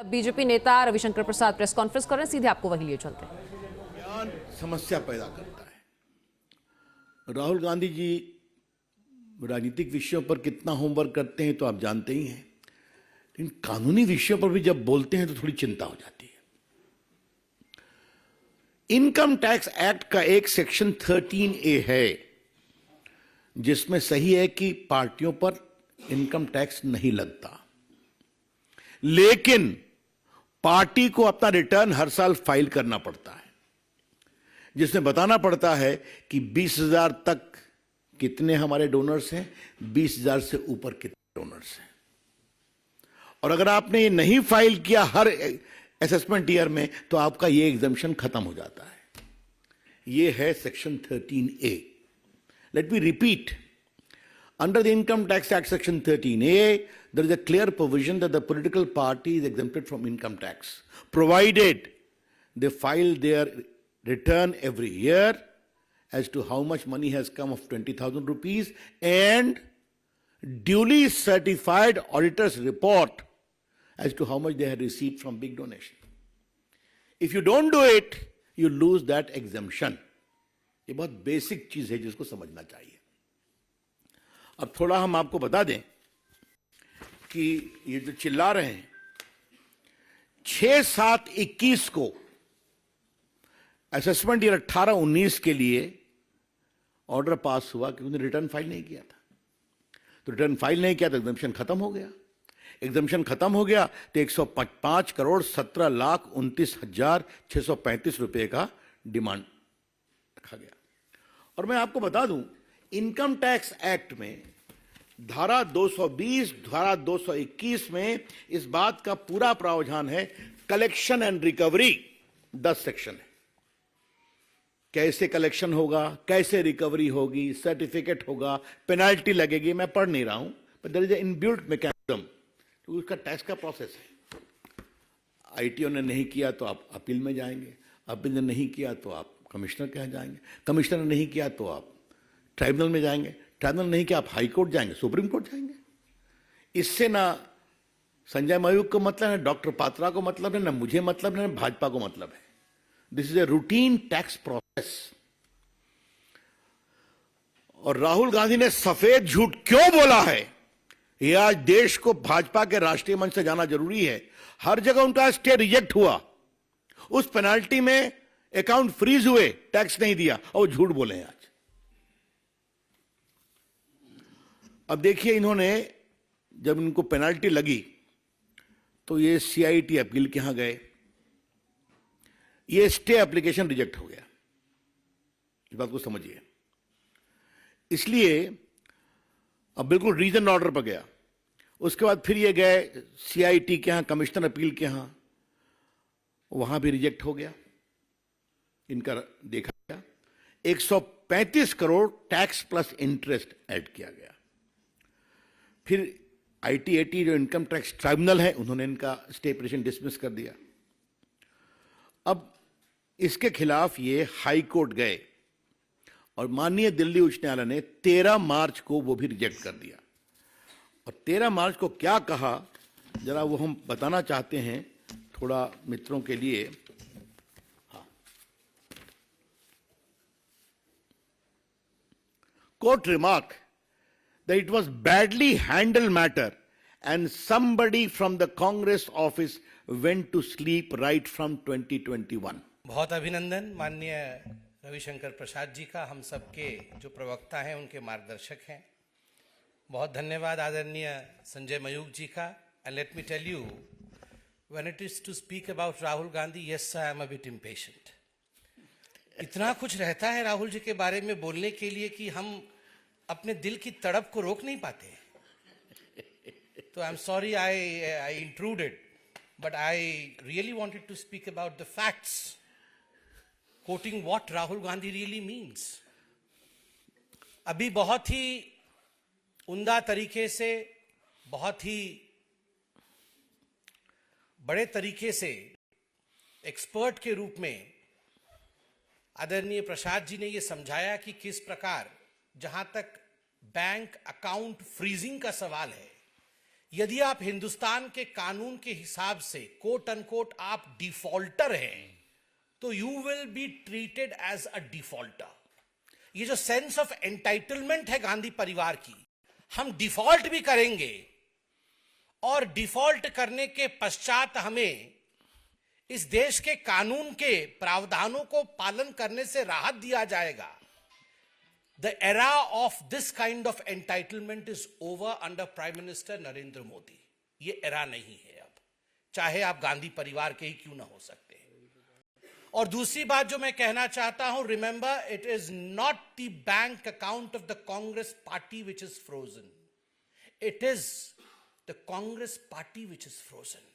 BJP नेता रविशंकर प्रसाद press conference कर रहे हैं, सीधे आपको वही लिए चलते हैं। बयान समस्या पैदा करता है। राहुल गांधी जी राजनीतिक विषयों पर कितना होमवर्क करते हैं तो आप जानते ही हैं, लेकिन कानूनी विषयों पर भी जब बोलते हैं तो थोड़ी चिंता हो जाती है। इनकम टैक्स एक्ट का एक सेक्शन 13A है जिसमें सही है कि पार्टियों पर इनकम टैक्स नहीं लगता, लेकिन पार्टी को अपना रिटर्न हर साल फाइल करना पड़ता है, जिसमें बताना पड़ता है कि 20,000 तक कितने हमारे डोनर्स हैं, 20,000 से ऊपर कितने डोनर्स हैं। और अगर आपने ये नहीं फाइल किया हर असेसमेंट ईयर में तो आपका ये एग्जम्पशन खत्म हो जाता है। ये है section 13A। Let me repeat, under the Income Tax Act section 13A, there is a clear provision that the political party is exempted from income tax, provided they file their return every year as to how much money has come of 20,000 rupees and duly certified auditor's report as to how much they had received from big donation. If you don't do it, you lose that exemption. ये बहुत basic चीज है जिसको समझना चाहिए। अब थोड़ा हम आपको बता दें कि ये जो चिल्ला रहे हैं, 6/7/21 को असेसमेंट ईयर 18-19 के लिए ऑर्डर पास हुआ कि उन्होंने रिटर्न फाइल नहीं किया था। तो रिटर्न फाइल नहीं किया तो एग्जम्पशन खत्म हो गया। एग्जम्पशन खत्म हो गया तो 105,17,29,635 रुपए का डिमांड रखा गया। और मैं आपको बता दूं, इनकम टैक्स एक्ट में धारा 220, धारा 221 में इस बात का पूरा प्रावधान है। कलेक्शन एंड रिकवरी 10 सेक्शन है। कैसे कलेक्शन होगा, कैसे रिकवरी होगी, सर्टिफिकेट होगा, पेनाल्टी लगेगी, मैं पढ़ नहीं रहा हूं, but there is an inbuilt mechanism. तो उसका टैक्स का प्रोसेस है। आईटीओ ने नहीं किया तो आप अपील में जाएंगे, अपील ने नहीं किया तो आप कमिश्नर के यहाँ जाएंगे, कमिश्नर ने नहीं किया तो आप ट्राइब्यूनल में जाएंगे, ट्राइब्यूनल नहीं किया आप हाई कोर्ट जाएंगे, सुप्रीम कोर्ट जाएंगे। इससे ना संजय मयूख को मतलब है, डॉक्टर पात्रा को मतलब है, ना मुझे मतलब है, ना भाजपा को मतलब है। This is a routine tax process. और राहुल गांधी ने सफेद झूठ क्यों बोला है, यह आज देश को भाजपा के राष्ट्रीय मंच से जाना जरूरी है। हर जगह उनका स्टे रिजेक्ट हुआ, उस पेनाल्टी में अकाउंट फ्रीज हुए, टैक्स नहीं दिया, और झूठ बोले हैं आज। अब देखिए, इन्होंने जब इनको पेनाल्टी लगी तो ये सीआईटी अपील के यहां गए, ये स्टे एप्लीकेशन रिजेक्ट हो गया। इस बात को समझिए। इसलिए अब बिल्कुल रीजन ऑर्डर पर गया। उसके बाद फिर ये गए सीआईटी के यहां, कमिश्नर अपील के यहां, वहां भी रिजेक्ट हो गया। इनका देखा गया 135 crore tax plus interest add किया गया। फिर आईटीएटी जो इनकम टैक्स ट्राइब्यूनल है, उन्होंने इनका स्टे पिटीशन डिसमिस कर दिया। अब इसके खिलाफ ये हाई कोर्ट गए और माननीय दिल्ली उच्च न्यायालय ने 13 मार्च को वो भी रिजेक्ट कर दिया। और 13 मार्च को क्या कहा, जरा वो हम बताना चाहते हैं थोड़ा मित्रों के लिए। Court remarked that it was badly handled matter and somebody from the Congress office went to sleep right from 2021. बहुत अभिनंदन माननीय रविशंकर प्रसाद जी का, हम सबके जो प्रवक्ता हैं उनके मार्गदर्शक हैं। बहुत धन्यवाद आदरणीय संजय मयूख जी का। And let me tell you, when it is to speak about Rahul Gandhi, yes I am a bit impatient. इतना कुछ रहता है राहुल जी के बारे में बोलने के लिए कि हम अपने दिल की तड़प को रोक नहीं पाते। तो I am sorry I intruded, but I really wanted to speak about the facts, quoting what Rahul Gandhi really means. अभी बहुत ही उम्दा तरीके से, बहुत ही बड़े तरीके से एक्सपर्ट के रूप में आदरणीय प्रसाद जी ने यह समझाया कि किस प्रकार, जहां तक बैंक अकाउंट फ्रीजिंग का सवाल है, यदि आप हिंदुस्तान के कानून के हिसाब से कोट अनकोट आप डिफॉल्टर हैं, तो you will be treated as a defaulter. ये जो सेंस ऑफ एंटाइटलमेंट है गांधी परिवार की, हम डिफॉल्ट भी करेंगे और डिफॉल्ट करने के पश्चात हमें इस देश के कानून के प्रावधानों को पालन करने से राहत दिया जाएगा। The era of this kind of entitlement is over under Prime Minister Narendra Modi. ये era नहीं है अब, चाहे आप गांधी परिवार के ही क्यों ना हो सकते हैं। और दूसरी बात जो मैं कहना चाहता हूं, remember it is not the bank account of the Congress party which is frozen. It is the Congress party which is frozen.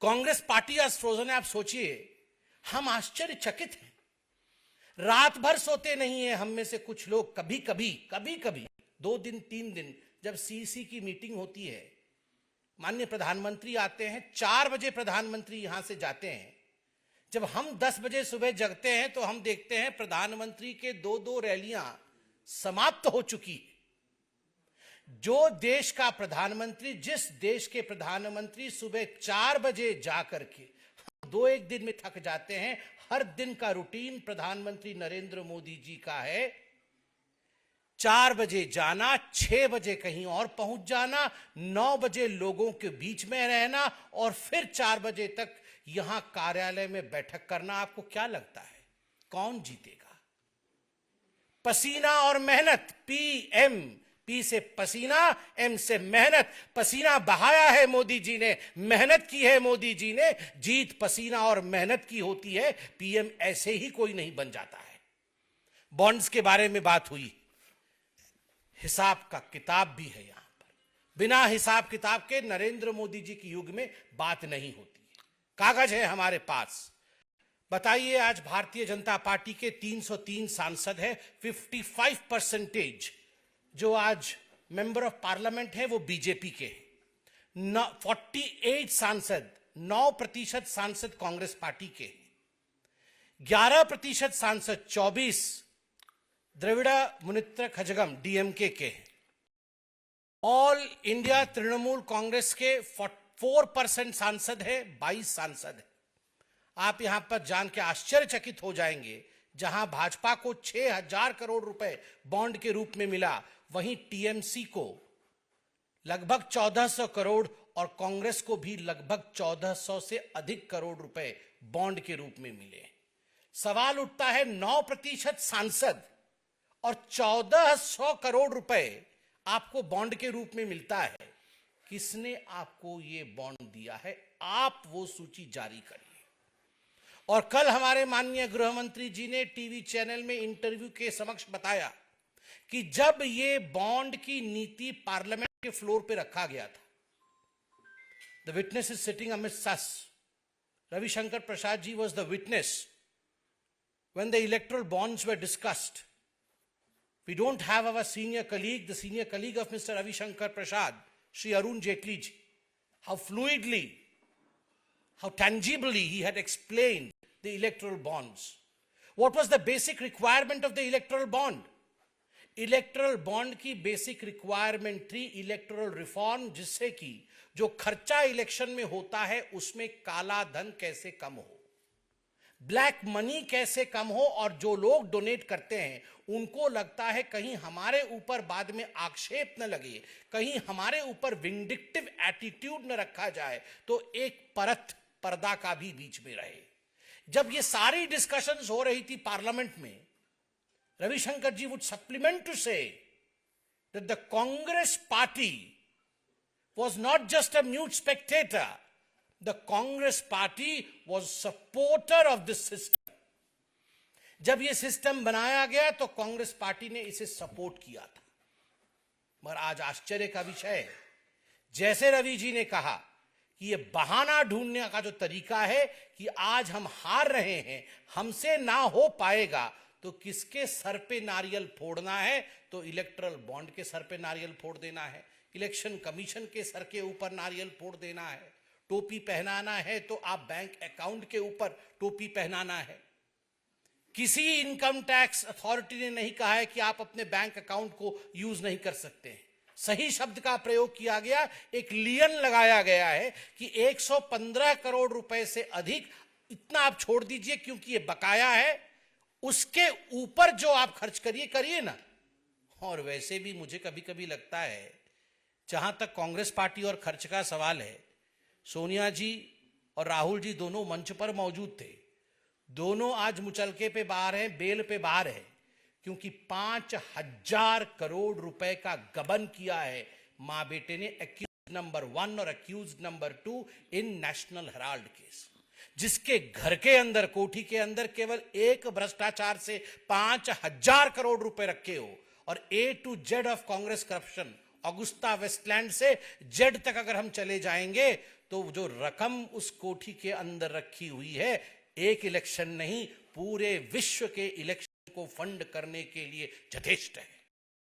Congress party आज फ्रोजन है। आप सोचिए, हम आश्चर्यचकित हैं, रात भर सोते नहीं है हम में से कुछ लोग। कभी कभी 2 दिन 3 दिन जब सीसी की मीटिंग होती है, माननीय प्रधानमंत्री आते हैं, 4 बजे प्रधानमंत्री यहां से जाते हैं। जब हम 10 बजे सुबह जगते हैं तो हम देखते हैं प्रधानमंत्री के 2 रैलियां समाप्त हो चुकी है। जो देश का प्रधानमंत्री, जिस देश के प्रधानमंत्री सुबह 4 बजे जाकर के 2-1 दिन में थक जाते हैं, हर दिन का रूटीन प्रधानमंत्री नरेंद्र मोदी जी का है 4 बजे जाना, 6 बजे कहीं और पहुंच जाना, 9 बजे लोगों के बीच में रहना और फिर 4 बजे तक यहां कार्यालय में बैठक करना। आपको क्या लगता है कौन जीतेगा? पसीना और मेहनत, पी से पसीना, एम से मेहनत। पसीना बहाया है मोदी जी ने, मेहनत की है मोदी जी ने। जीत पसीना और मेहनत की होती है, पीएम ऐसे ही कोई नहीं बन जाता है। बॉन्ड्स के बारे में बात हुई, हिसाब का किताब भी है यहां पर। बिना हिसाब किताब के नरेंद्र मोदी जी के युग में बात नहीं होती। कागज है हमारे पास। बताइए, आज भारतीय जनता पार्टी के 303 सांसद है, 55% जो आज मेंबर ऑफ पार्लियामेंट है वो बीजेपी के हैं। 48 सांसद, 9% सांसद कांग्रेस पार्टी के हैं। 11% सांसद, 24 द्रविड़ मुनेत्र कझगम डीएमके के हैं। ऑल इंडिया तृणमूल कांग्रेस के 4% सांसद है, 22 सांसद है। आप यहां पर जान के आश्चर्यचकित हो जाएंगे, जहां भाजपा को 6,000 करोड़ रुपए बॉन्ड के रूप में मिला, वहीं टीएमसी को लगभग 1400 करोड़ और कांग्रेस को भी लगभग 1400 से अधिक करोड़ रुपए बॉन्ड के रूप में मिले। सवाल उठता है, 9% सांसद और 1400 करोड़ रुपए आपको बॉन्ड के रूप में मिलता है, किसने आपको ये बॉन्ड दिया है? आप वो सूची जारी करिए। और कल हमारे माननीय गृह मंत्री जी ने टीवी चैनल में इंटरव्यू के समक्ष बताया कि जब ये बॉन्ड की नीति पार्लियामेंट के फ्लोर पे रखा गया था, the witness is sitting amidst us, Ravishankar Prasad ji was the witness when the electoral bonds were discussed. We don't have our senior colleague, the senior colleague of mister Ravishankar Prasad, Shri Arun Jaitley ji, how fluidly, how tangibly he had explained the electoral bonds. What was the basic requirement of the electoral bond? Electoral bond की basic requirement थी electoral reform, जिससे कि जो खर्चा election में होता है उसमें काला धन कैसे कम हो, ब्लैक मनी कैसे कम हो, और जो लोग डोनेट करते हैं उनको लगता है कहीं हमारे ऊपर बाद में आक्षेप न लगे, कहीं हमारे ऊपर विंडिक्टिव एटीट्यूड न रखा जाए, तो एक परत पर्दा का भी बीच में रहे। जब ये सारी डिस्कशंस हो रही थी पार्लियामेंट में, Ravishankar ji would supplement to say that the Congress party was not just a mute spectator. The Congress party was supporter of this system. जब ये सिस्टम बनाया गया तो कांग्रेस पार्टी ने इसे सपोर्ट किया था। मगर आज आश्चर्य का विषय है, जैसे रवि जी ने कहा कि ये बहाना ढूंढने का जो तरीका है कि आज हम हार रहे हैं, हमसे ना हो पाएगा, तो किसके सर पे नारियल फोड़ना है? तो इलेक्टोरल बॉन्ड के सर पे नारियल फोड़ देना है, इलेक्शन कमीशन के सर के ऊपर नारियल फोड़ देना है, टोपी पहनाना है तो आप बैंक अकाउंट के ऊपर टोपी पहनाना है। किसी इनकम टैक्स अथॉरिटी ने नहीं कहा है कि आप अपने बैंक अकाउंट को यूज नहीं कर सकते हैं। सही शब्द का प्रयोग किया गया, एक लियन लगाया गया है कि 115 करोड़ रुपए से अधिक, इतना आप छोड़ दीजिए क्योंकि ये बकाया है, उसके ऊपर जो आप खर्च करिए करिए ना। और वैसे भी मुझे कभी कभी लगता है, जहां तक कांग्रेस पार्टी और खर्च का सवाल है, सोनिया जी और राहुल जी दोनों मंच पर मौजूद थे, दोनों आज मुचलके पे बाहर हैं, बेल पे बाहर हैं, क्योंकि 5,000 करोड़ रुपए का गबन किया है मां बेटे ने, एक्यूज नंबर 1 और एक्यूज नंबर 2 इन नेशनल हेराल्ड केस, जिसके घर के अंदर, कोठी के अंदर केवल एक भ्रष्टाचार से 5,000 करोड़ रुपए रखे हो। और A to Z of Congress corruption, AgustaWestland से जेड तक अगर हम चले जाएंगे तो जो रकम उस कोठी के अंदर रखी हुई है, एक इलेक्शन नहीं, पूरे विश्व के इलेक्शन को फंड करने के लिए यथेष्ट है।